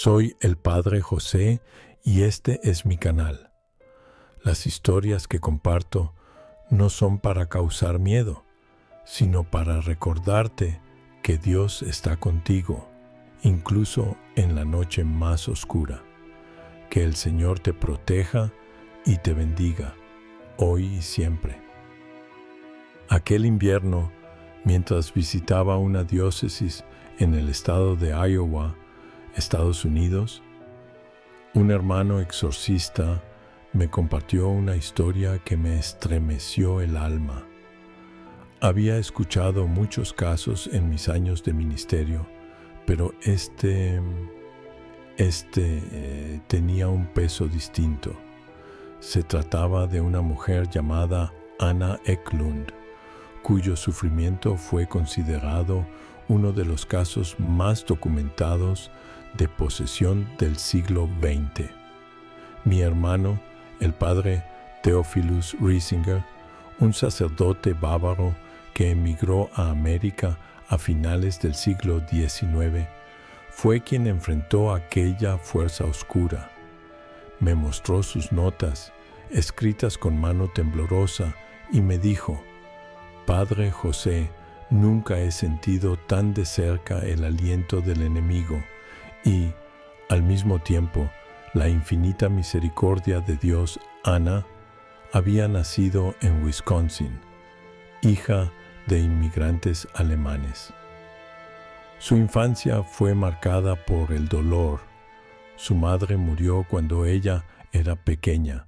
Soy el Padre José y este es mi canal. Las historias que comparto no son para causar miedo, sino para recordarte que Dios está contigo, incluso en la noche más oscura. Que el Señor te proteja y te bendiga, hoy y siempre. Aquel invierno, mientras visitaba una diócesis en el estado de Iowa, Estados Unidos, un hermano exorcista me compartió una historia que me estremeció el alma. Había escuchado muchos casos en mis años de ministerio, pero este tenía un peso distinto. Se trataba de una mujer llamada Anna Eklund, cuyo sufrimiento fue considerado uno de los casos más documentados de posesión del siglo XX. Mi hermano, el padre Theophilus Riesinger, un sacerdote bávaro que emigró a América a finales del siglo XIX, fue quien enfrentó aquella fuerza oscura. Me mostró sus notas, escritas con mano temblorosa, y me dijo: «Padre José, nunca he sentido tan de cerca el aliento del enemigo y, al mismo tiempo, la infinita misericordia de Dios». Ana había nacido en Wisconsin, hija de inmigrantes alemanes. Su infancia fue marcada por el dolor. Su madre murió cuando ella era pequeña,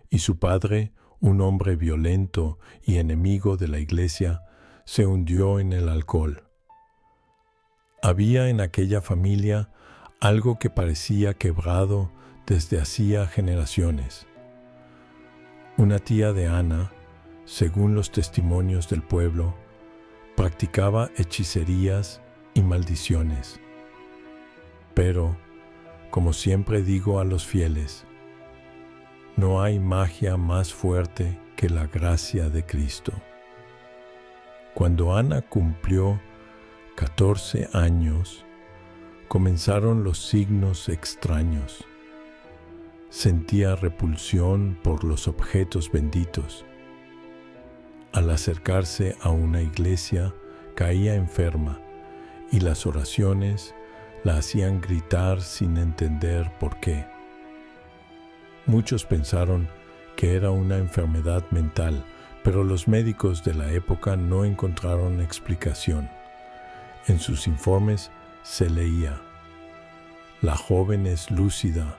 y su padre, un hombre violento y enemigo de la iglesia, se hundió en el alcohol. Había en aquella familia algo que parecía quebrado desde hacía generaciones. Una tía de Ana, según los testimonios del pueblo, practicaba hechicerías y maldiciones. Pero, como siempre digo a los fieles, no hay magia más fuerte que la gracia de Cristo. Cuando Ana cumplió 14 años, comenzaron los signos extraños. Sentía repulsión por los objetos benditos. Al acercarse a una iglesia, caía enferma y las oraciones la hacían gritar sin entender por qué. Muchos pensaron que era una enfermedad mental, pero los médicos de la época no encontraron explicación. En sus informes se leía: «La joven es lúcida,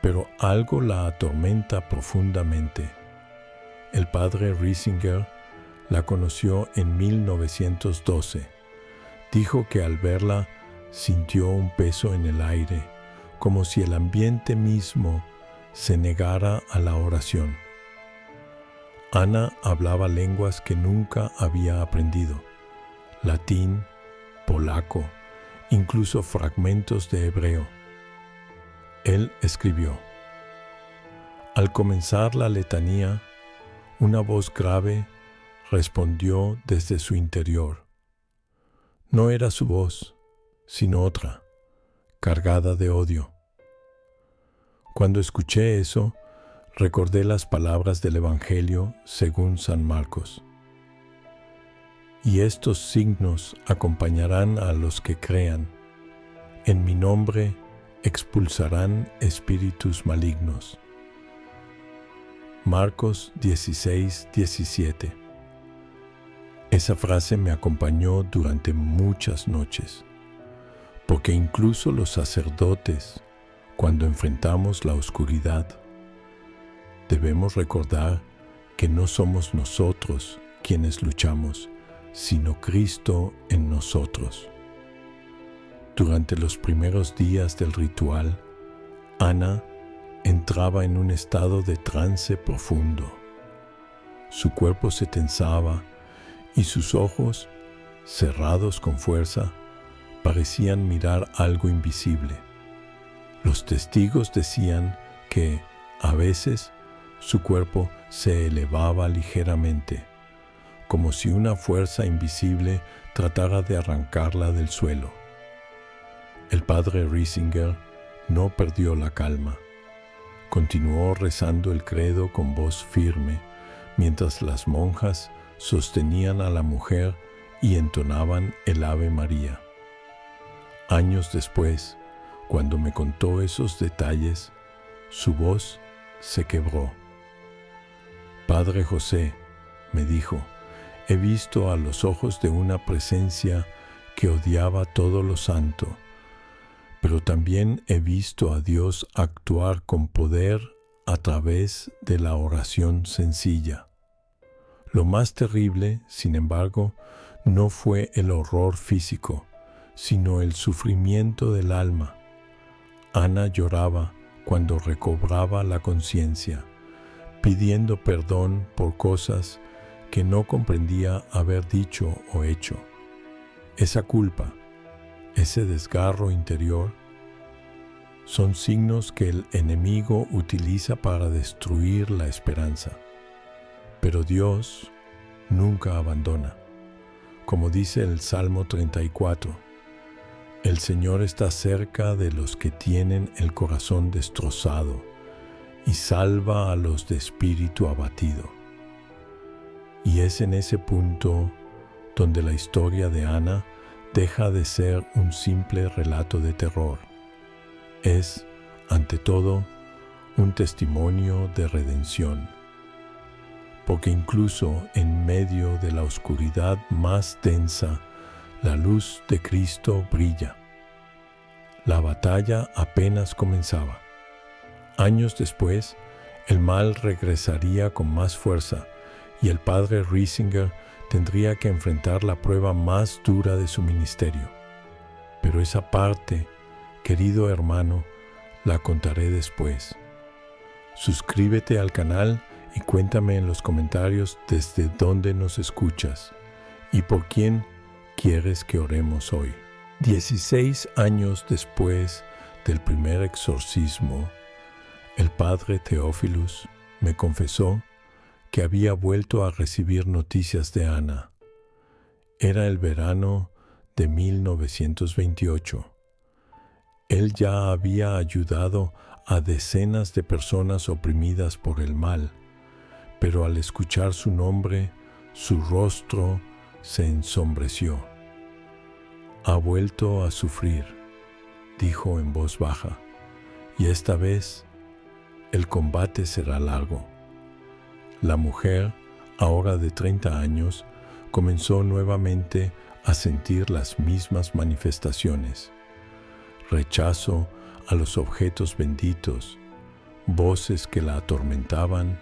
pero algo la atormenta profundamente». El padre Riesinger la conoció en 1912. Dijo que al verla sintió un peso en el aire, como si el ambiente mismo se negara a la oración. Ana hablaba lenguas que nunca había aprendido: latín, polaco, incluso fragmentos de hebreo. Él escribió: «Al comenzar la letanía, una voz grave respondió desde su interior. No era su voz, sino otra, cargada de odio. Cuando escuché eso, recordé las palabras del Evangelio según San Marcos. Y estos signos acompañarán a los que crean. En mi nombre expulsarán espíritus malignos». Marcos 16:17. Esa frase me acompañó durante muchas noches, porque incluso los sacerdotes, cuando enfrentamos la oscuridad, debemos recordar que no somos nosotros quienes luchamos, sino Cristo en nosotros. Durante los primeros días del ritual, Ana entraba en un estado de trance profundo. Su cuerpo se tensaba y sus ojos, cerrados con fuerza, parecían mirar algo invisible. Los testigos decían que, a veces, su cuerpo se elevaba ligeramente, como si una fuerza invisible tratara de arrancarla del suelo. El padre Riesinger no perdió la calma. Continuó rezando el credo con voz firme, mientras las monjas sostenían a la mujer y entonaban el Ave María. Años después, cuando me contó esos detalles, su voz se quebró. «Padre José», me dijo, «he visto a los ojos de una presencia que odiaba todo lo santo, pero también he visto a Dios actuar con poder a través de la oración sencilla. Lo más terrible, sin embargo, no fue el horror físico, sino el sufrimiento del alma. Ana lloraba cuando recobraba la conciencia, pidiendo perdón por cosas que no comprendía haber dicho o hecho. Esa culpa, ese desgarro interior, son signos que el enemigo utiliza para destruir la esperanza. Pero Dios nunca abandona. Como dice el Salmo 34, el Señor está cerca de los que tienen el corazón destrozado y salva a los de espíritu abatido. Y es en ese punto donde la historia de Ana deja de ser un simple relato de terror. Es, ante todo, un testimonio de redención. Porque incluso en medio de la oscuridad más densa, la luz de Cristo brilla. La batalla apenas comenzaba. Años después, el mal regresaría con más fuerza y el padre Riesinger tendría que enfrentar la prueba más dura de su ministerio. Pero esa parte, querido hermano, la contaré después. Suscríbete al canal y cuéntame en los comentarios desde dónde nos escuchas y por quién quieres que oremos hoy. 16 años después del primer exorcismo, el padre Theophilus me confesó que había vuelto a recibir noticias de Ana. Era el verano de 1928. Él ya había ayudado a decenas de personas oprimidas por el mal, pero al escuchar su nombre, su rostro se ensombreció. «Ha vuelto a sufrir», dijo en voz baja, «y esta vez el combate será largo». La mujer, ahora de 30 años, comenzó nuevamente a sentir las mismas manifestaciones: rechazo a los objetos benditos, voces que la atormentaban,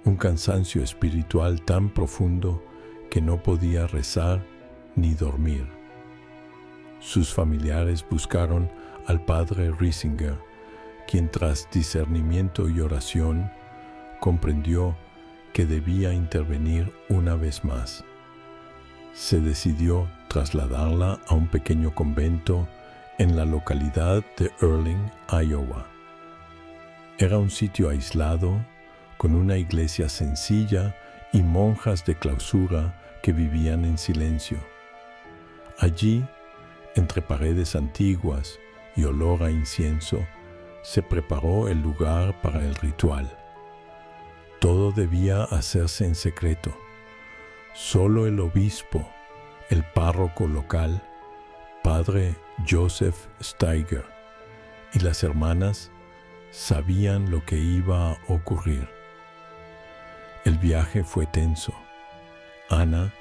un cansancio espiritual tan profundo que no podía rezar ni dormir. Sus familiares buscaron al padre Riesinger, quien tras discernimiento y oración comprendió que debía intervenir una vez más. Se decidió trasladarla a un pequeño convento en la localidad de Earling, Iowa. Era un sitio aislado, con una iglesia sencilla y monjas de clausura que vivían en silencio. Allí, entre paredes antiguas y olor a incienso, se preparó el lugar para el ritual. Todo debía hacerse en secreto. Solo el obispo, el párroco local, padre Joseph Steiger, y las hermanas sabían lo que iba a ocurrir. El viaje fue tenso. Ana,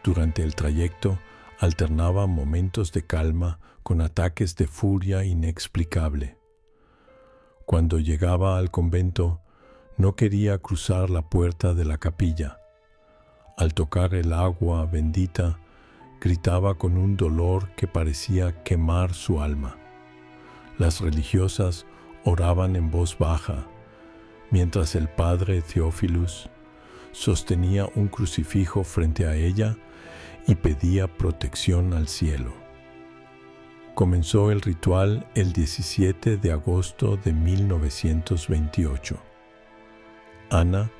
durante el trayecto, alternaba momentos de calma con ataques de furia inexplicable. Cuando llegaba al convento, no quería cruzar la puerta de la capilla. Al tocar el agua bendita, gritaba con un dolor que parecía quemar su alma. Las religiosas oraban en voz baja, mientras el padre Theophilus sostenía un crucifijo frente a ella y pedía protección al cielo. Comenzó el ritual el 17 de agosto de 1928. Ana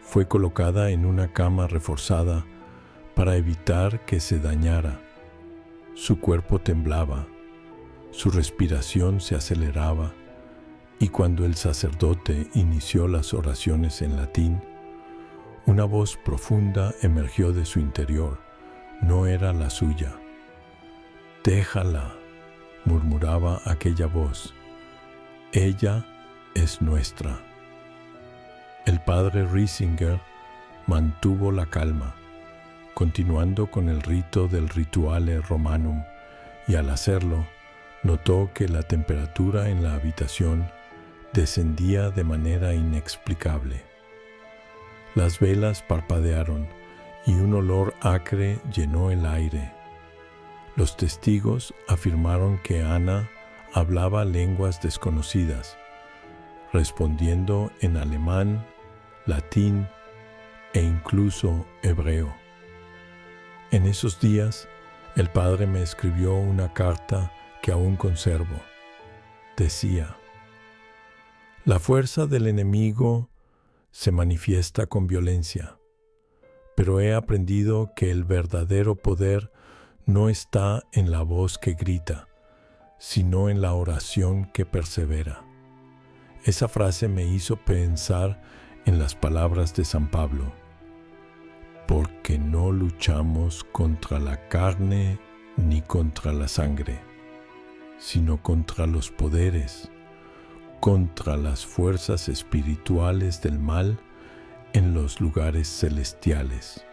fue colocada en una cama reforzada para evitar que se dañara. Su cuerpo temblaba, Su respiración se aceleraba y cuando el sacerdote inició las oraciones en latín, una voz profunda emergió de su interior. No era la suya. «Déjala», murmuraba aquella voz. «Ella es nuestra». El padre Riesinger mantuvo la calma, continuando con el rito del Rituale Romanum, y al hacerlo, notó que la temperatura en la habitación descendía de manera inexplicable. Las velas parpadearon y un olor acre llenó el aire. Los testigos afirmaron que Ana hablaba lenguas desconocidas, respondiendo en alemán, latín e incluso hebreo. En esos días, el padre me escribió una carta que aún conservo. Decía: «La fuerza del enemigo se manifiesta con violencia, pero he aprendido que el verdadero poder no está en la voz que grita, sino en la oración que persevera». Esa frase me hizo pensar en las palabras de San Pablo: «Porque no luchamos contra la carne ni contra la sangre, sino contra los poderes, contra las fuerzas espirituales del mal en los lugares celestiales».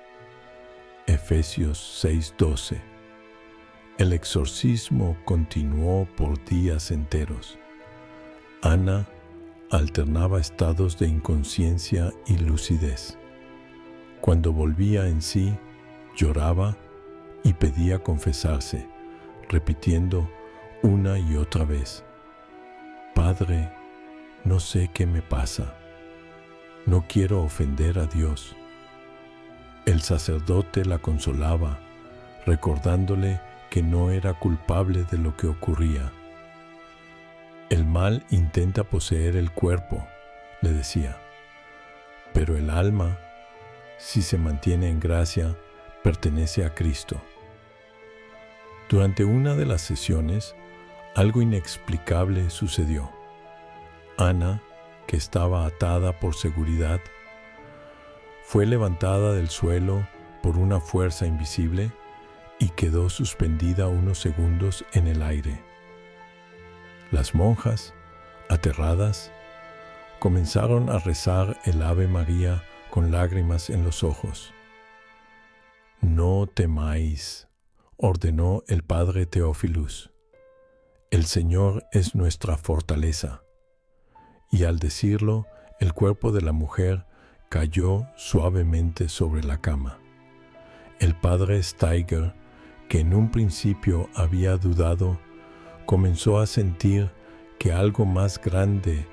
Efesios 6:12. El exorcismo continuó por días enteros. Ana alternaba estados de inconsciencia y lucidez. Cuando volvía en sí, lloraba y pedía confesarse, repitiendo una y otra vez: «Padre, no sé qué me pasa. No quiero ofender a Dios». El sacerdote la consolaba, recordándole que no era culpable de lo que ocurría. «El mal intenta poseer el cuerpo», le decía, «pero el alma, si se mantiene en gracia, pertenece a Cristo». Durante una de las sesiones, algo inexplicable sucedió. Ana, que estaba atada por seguridad, fue levantada del suelo por una fuerza invisible y quedó suspendida unos segundos en el aire. Las monjas, aterradas, comenzaron a rezar el Ave María con lágrimas en los ojos. «No temáis», ordenó el padre Theophilus. «El Señor es nuestra fortaleza». Y al decirlo, el cuerpo de la mujer cayó suavemente sobre la cama. El padre Steiger, que en un principio había dudado, comenzó a sentir que algo más grande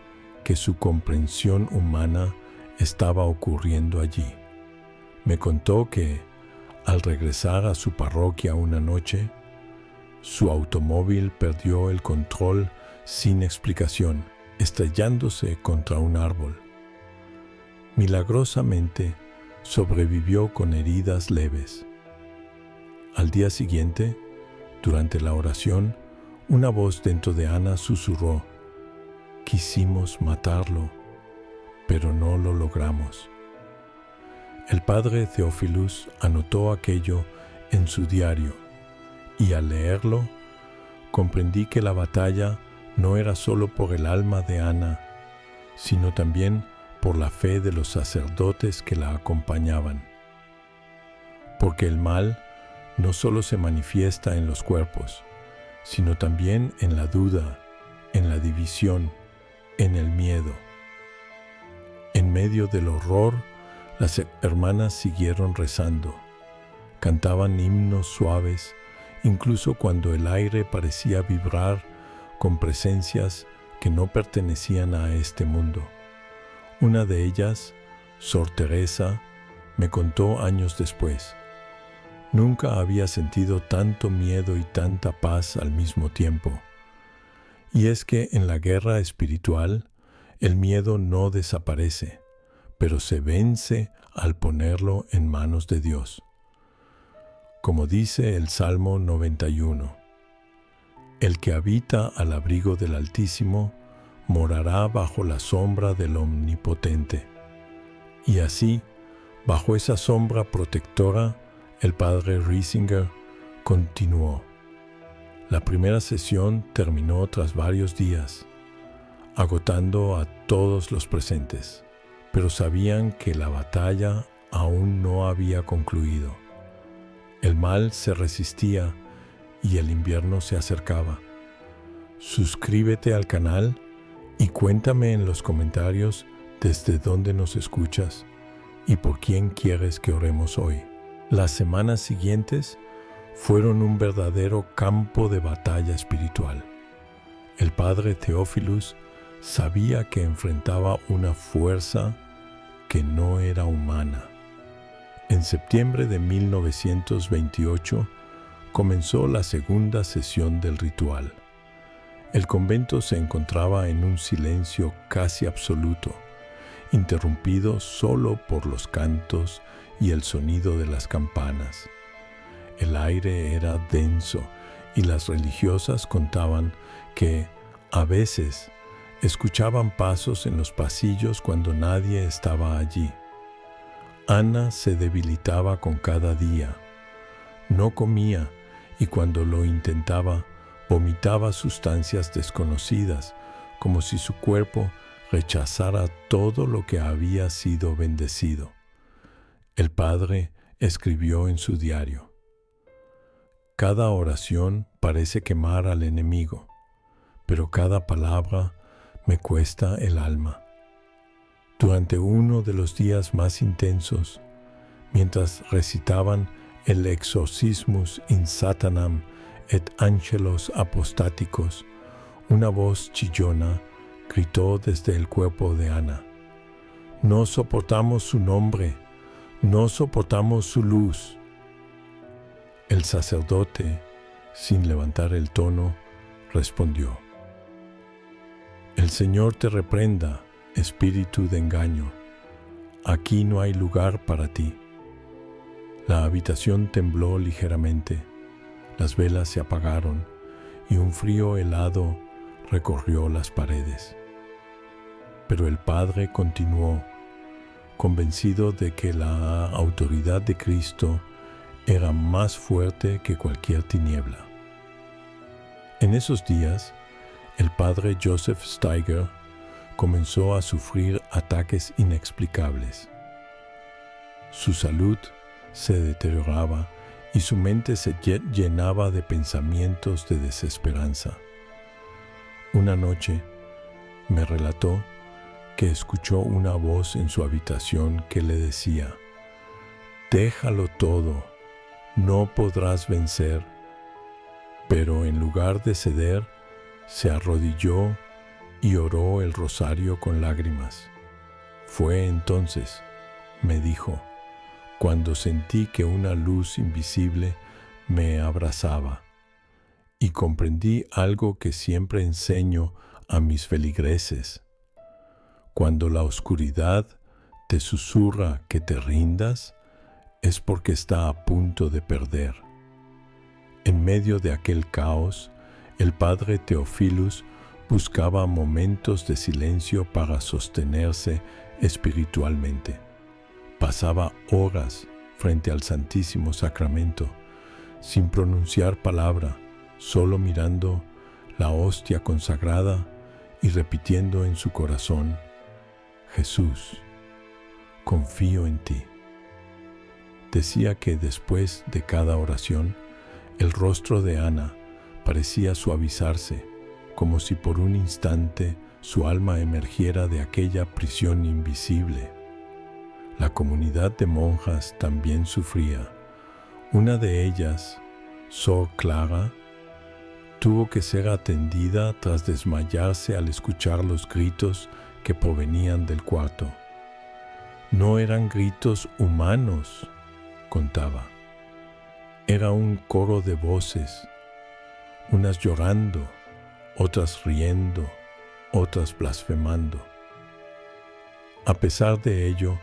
que su comprensión humana estaba ocurriendo allí. Me contó que, al regresar a su parroquia una noche, su automóvil perdió el control sin explicación, estrellándose contra un árbol. Milagrosamente, sobrevivió con heridas leves. Al día siguiente, durante la oración, una voz dentro de Ana susurró: «Quisimos matarlo, pero no lo logramos». El padre Theophilus anotó aquello en su diario, y al leerlo, comprendí que la batalla no era solo por el alma de Ana, sino también por la fe de los sacerdotes que la acompañaban. Porque el mal no solo se manifiesta en los cuerpos, sino también en la duda, en la división, en el miedo. En medio del horror, las hermanas siguieron rezando. Cantaban himnos suaves, incluso cuando el aire parecía vibrar con presencias que no pertenecían a este mundo. Una de ellas, Sor Teresa, me contó años después: «Nunca había sentido tanto miedo y tanta paz al mismo tiempo». Y es que en la guerra espiritual, el miedo no desaparece, pero se vence al ponerlo en manos de Dios. Como dice el Salmo 91, El que habita al abrigo del Altísimo morará bajo la sombra del Omnipotente. Y así, bajo esa sombra protectora, el padre Riesinger continuó. La primera sesión terminó tras varios días, agotando a todos los presentes, pero sabían que la batalla aún no había concluido. El mal se resistía y el invierno se acercaba. Suscríbete al canal y cuéntame en los comentarios desde dónde nos escuchas y por quién quieres que oremos hoy. Las semanas siguientes fueron un verdadero campo de batalla espiritual. El padre Theophilus sabía que enfrentaba una fuerza que no era humana. En septiembre de 1928 comenzó la segunda sesión del ritual. El convento se encontraba en un silencio casi absoluto, interrumpido solo por los cantos y el sonido de las campanas. El aire era denso y las religiosas contaban que, a veces, escuchaban pasos en los pasillos cuando nadie estaba allí. Ana se debilitaba con cada día. No comía y cuando lo intentaba, vomitaba sustancias desconocidas, como si su cuerpo rechazara todo lo que había sido bendecido. El padre escribió en su diario: cada oración parece quemar al enemigo, pero cada palabra me cuesta el alma. Durante uno de los días más intensos, mientras recitaban el Exorcismus in Satanam et Angelos Apostaticos, una voz chillona gritó desde el cuerpo de Ana: no soportamos su nombre, no soportamos su luz. El sacerdote, sin levantar el tono, respondió: el Señor te reprenda, espíritu de engaño. Aquí no hay lugar para ti. La habitación tembló ligeramente, las velas se apagaron y un frío helado recorrió las paredes. Pero el padre continuó, convencido de que la autoridad de Cristo era más fuerte que cualquier tiniebla. En esos días, el padre Joseph Steiger comenzó a sufrir ataques inexplicables. Su salud se deterioraba y su mente se llenaba de pensamientos de desesperanza. Una noche me relató que escuchó una voz en su habitación que le decía: déjalo todo, no podrás vencer. Pero en lugar de ceder, se arrodilló y oró el rosario con lágrimas. Fue entonces, me dijo, cuando sentí que una luz invisible me abrazaba y comprendí algo que siempre enseño a mis feligreses. Cuando la oscuridad te susurra que te rindas, es porque está a punto de perder. En medio de aquel caos, el padre Theophilus buscaba momentos de silencio para sostenerse espiritualmente. Pasaba horas frente al Santísimo Sacramento, sin pronunciar palabra, solo mirando la hostia consagrada y repitiendo en su corazón: Jesús, confío en ti. Decía que después de cada oración, el rostro de Ana parecía suavizarse, como si por un instante su alma emergiera de aquella prisión invisible. La comunidad de monjas también sufría. Una de ellas, Sor Clara, tuvo que ser atendida tras desmayarse al escuchar los gritos que provenían del cuarto. No eran gritos humanos, contaba. Era un coro de voces, unas llorando, otras riendo, otras blasfemando. A pesar de ello,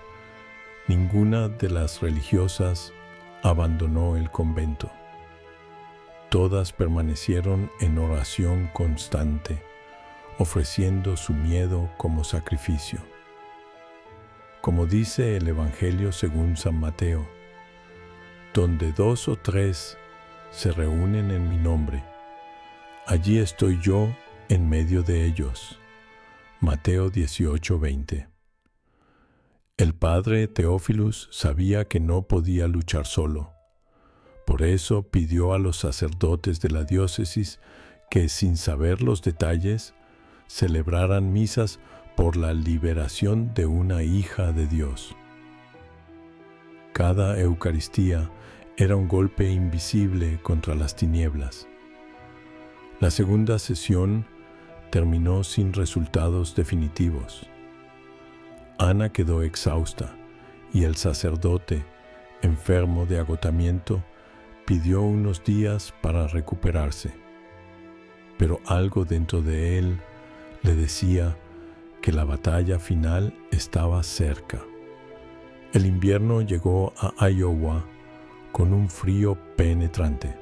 ninguna de las religiosas abandonó el convento. todas permanecieron en oración constante, ofreciendo su miedo como sacrificio. Como dice el Evangelio según San Mateo, donde 2 o 3 se reúnen en mi nombre, allí estoy yo en medio de ellos. Mateo 18:20. El padre Teófilus sabía que no podía luchar solo. Por eso pidió a los sacerdotes de la diócesis que, sin saber los detalles, celebraran misas por la liberación de una hija de Dios. Cada Eucaristía era un golpe invisible contra las tinieblas. La segunda sesión terminó sin resultados definitivos. Ana quedó exhausta y el sacerdote, enfermo de agotamiento, pidió unos días para recuperarse. Pero algo dentro de él le decía que la batalla final estaba cerca. El invierno llegó a Iowa con un frío penetrante.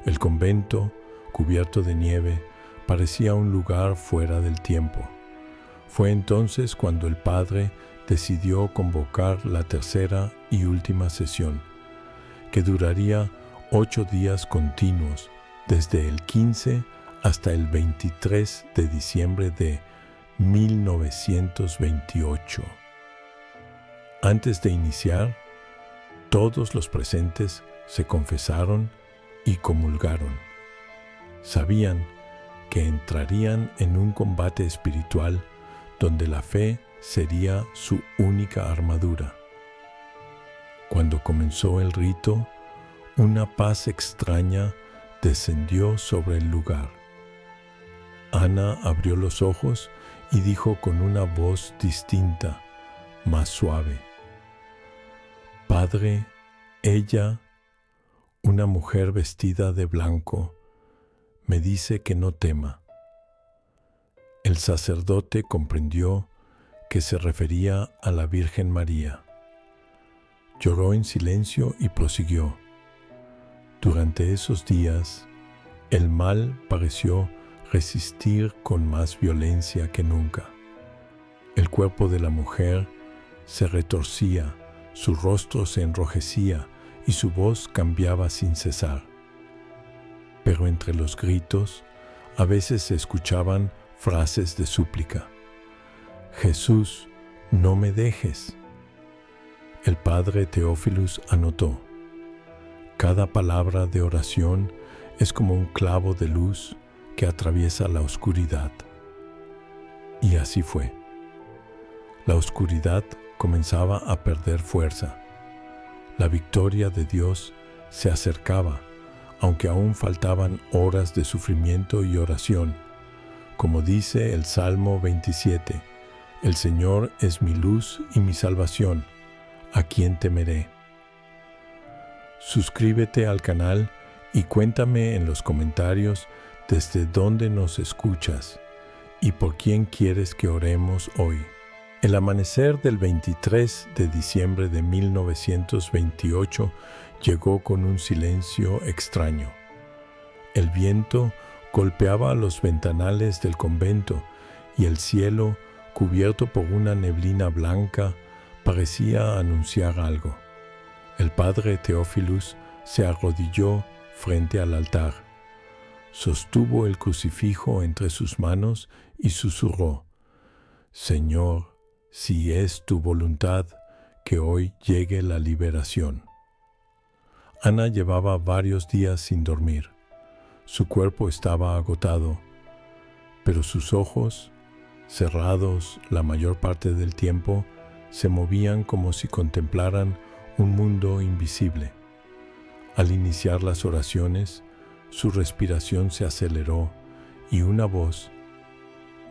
El convento, cubierto de nieve, parecía un lugar fuera del tiempo. Fue entonces cuando el padre decidió convocar la tercera y última sesión, que duraría 8 días continuos, desde el 15 hasta el 23 de diciembre de 1928. Antes de iniciar, todos los presentes se confesaron y comulgaron. Sabían que entrarían en un combate espiritual donde la fe sería su única armadura. Cuando comenzó el rito, una paz extraña descendió sobre el lugar. Ana abrió los ojos y dijo con una voz distinta, más suave: Padre, ella, una mujer vestida de blanco, me dice que no tema. El sacerdote comprendió que se refería a la Virgen María. Lloró en silencio y prosiguió: Durante esos días, el mal pareció resistir con más violencia que nunca. El cuerpo de la mujer se retorcía, su rostro se enrojecía y su voz cambiaba sin cesar. Pero entre los gritos, a veces se escuchaban frases de súplica. Jesús, no me dejes. El padre Teófilus anotó: cada palabra de oración es como un clavo de luz que atraviesa la oscuridad. Y así fue. La oscuridad comenzaba a perder fuerza. La victoria de Dios se acercaba, aunque aún faltaban horas de sufrimiento y oración. Como dice el Salmo 27, el Señor es mi luz y mi salvación, ¿a quién temeré? Suscríbete al canal y cuéntame en los comentarios desde dónde nos escuchas y por quién quieres que oremos hoy. El amanecer del 23 de diciembre de 1928 llegó con un silencio extraño. El viento golpeaba los ventanales del convento y el cielo, cubierto por una neblina blanca, parecía anunciar algo. El padre Teófilus se arrodilló frente al altar, sostuvo el crucifijo entre sus manos y susurró: Señor, si es tu voluntad, que hoy llegue la liberación. Ana llevaba varios días sin dormir. Su cuerpo estaba agotado, pero sus ojos, cerrados la mayor parte del tiempo, se movían como si contemplaran un mundo invisible. Al iniciar las oraciones, su respiración se aceleró y una voz,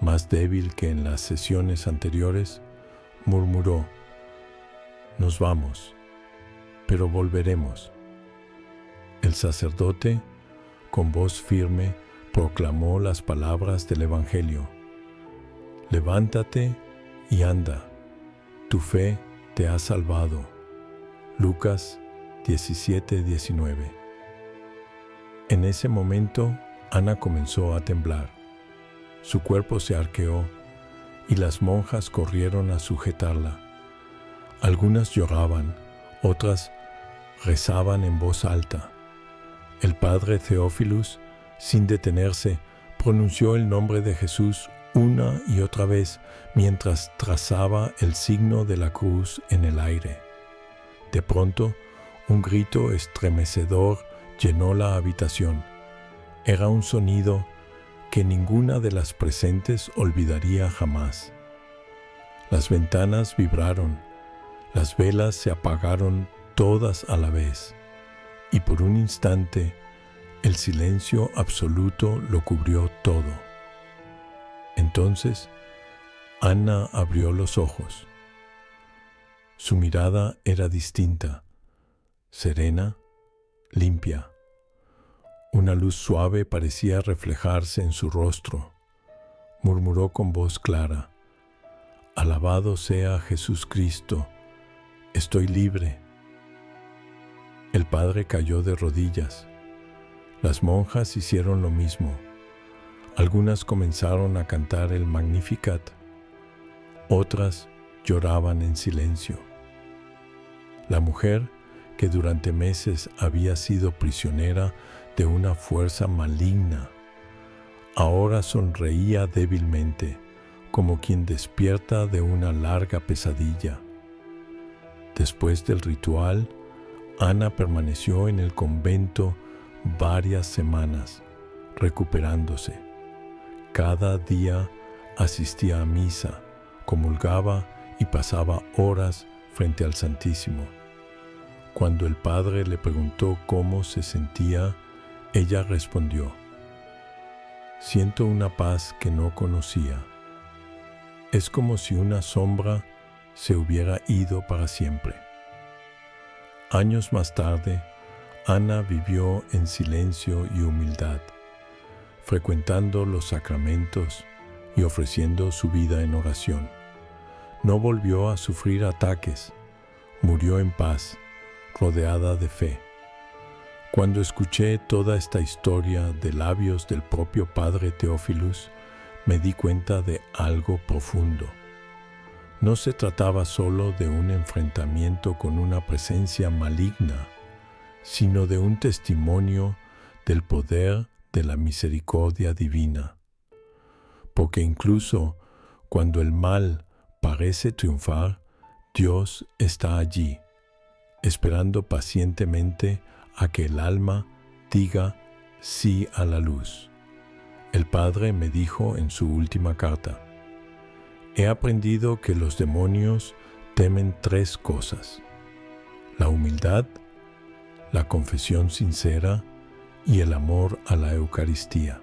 más débil que en las sesiones anteriores, murmuró: Nos vamos, pero volveremos. El sacerdote, con voz firme, proclamó las palabras del Evangelio: Levántate y anda, tu fe te ha salvado. Lucas 17:19. En ese momento, Ana comenzó a temblar. Su cuerpo se arqueó y las monjas corrieron a sujetarla. Algunas lloraban, otras rezaban en voz alta. El padre Theophilus, sin detenerse, pronunció el nombre de Jesús una y otra vez mientras trazaba el signo de la cruz en el aire. De pronto, un grito estremecedor llenó la habitación. Era un sonido que ninguna de las presentes olvidaría jamás. Las ventanas vibraron, las velas se apagaron todas a la vez, y por un instante el silencio absoluto lo cubrió todo. Entonces, Ana abrió los ojos. Su mirada era distinta, serena, limpia. Una luz suave parecía reflejarse en su rostro. Murmuró con voz clara: «Alabado sea Jesús Cristo, estoy libre». El padre cayó de rodillas. Las monjas hicieron lo mismo. Algunas comenzaron a cantar el Magnificat. Otras lloraban en silencio. La mujer, que durante meses había sido prisionera de una fuerza maligna, ahora sonreía débilmente, como quien despierta de una larga pesadilla. Después del ritual, Ana permaneció en el convento varias semanas, recuperándose. Cada día asistía a misa, comulgaba y pasaba horas frente al Santísimo. Cuando el padre le preguntó cómo se sentía, ella respondió: «Siento una paz que no conocía. Es como si una sombra se hubiera ido para siempre». Años más tarde, Ana vivió en silencio y humildad, frecuentando los sacramentos y ofreciendo su vida en oración. No volvió a sufrir ataques, murió en paz, rodeada de fe. Cuando escuché toda esta historia de labios del propio padre Theophilus, me di cuenta de algo profundo. No se trataba solo de un enfrentamiento con una presencia maligna, sino de un testimonio del poder de la misericordia divina. Porque incluso cuando el mal parece triunfar, Dios está allí, esperando pacientemente a que el alma diga sí a la luz. El Padre me dijo en su última carta: «He aprendido que los demonios temen 3 cosas: la humildad, la confesión sincera y el amor a la Eucaristía.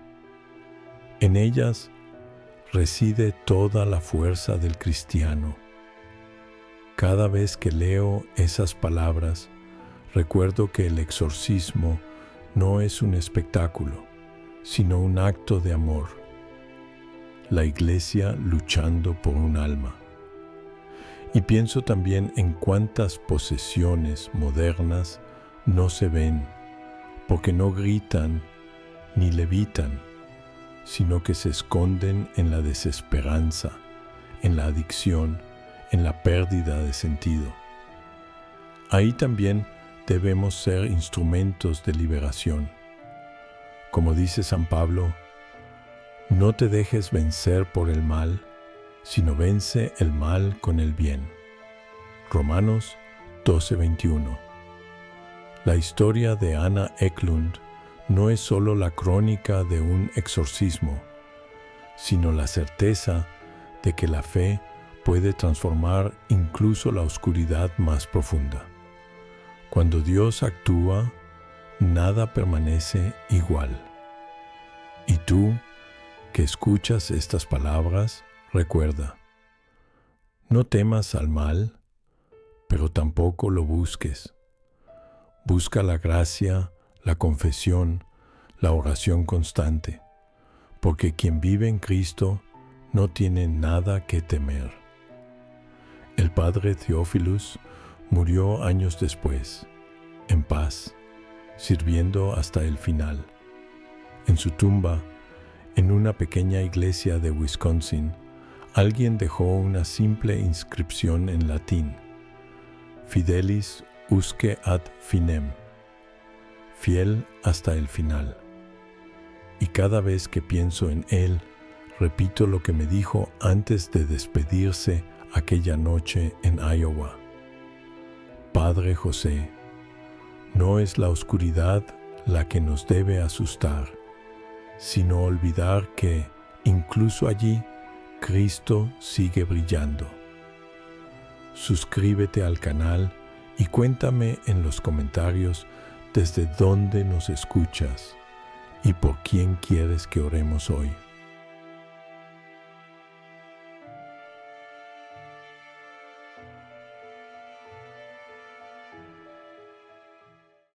En ellas reside toda la fuerza del cristiano». Cada vez que leo esas palabras, recuerdo que el exorcismo no es un espectáculo, sino un acto de amor. La Iglesia luchando por un alma. Y pienso también en cuántas posesiones modernas no se ven, porque no gritan ni levitan, sino que se esconden en la desesperanza, en la adicción, en la pérdida de sentido. Ahí también debemos ser instrumentos de liberación. Como dice San Pablo: «No te dejes vencer por el mal, sino vence el mal con el bien». Romanos 12:21. La historia de Ana Eklund no es solo la crónica de un exorcismo, sino la certeza de que la fe puede transformar incluso la oscuridad más profunda. Cuando Dios actúa, nada permanece igual. Y tú, que escuchas estas palabras, recuerda: no temas al mal, pero tampoco lo busques. Busca la gracia, la confesión, la oración constante, porque quien vive en Cristo no tiene nada que temer. El padre Theophilus murió años después, en paz, sirviendo hasta el final. En su tumba, en una pequeña iglesia de Wisconsin, alguien dejó una simple inscripción en latín: Fidelis usque ad finem, fiel hasta el final. Y cada vez que pienso en él, repito lo que me dijo antes de despedirse aquella noche en Iowa. Padre José, no es la oscuridad la que nos debe asustar, sino olvidar que, incluso allí, Cristo sigue brillando. Suscríbete al canal y cuéntame en los comentarios desde dónde nos escuchas y por quién quieres que oremos hoy.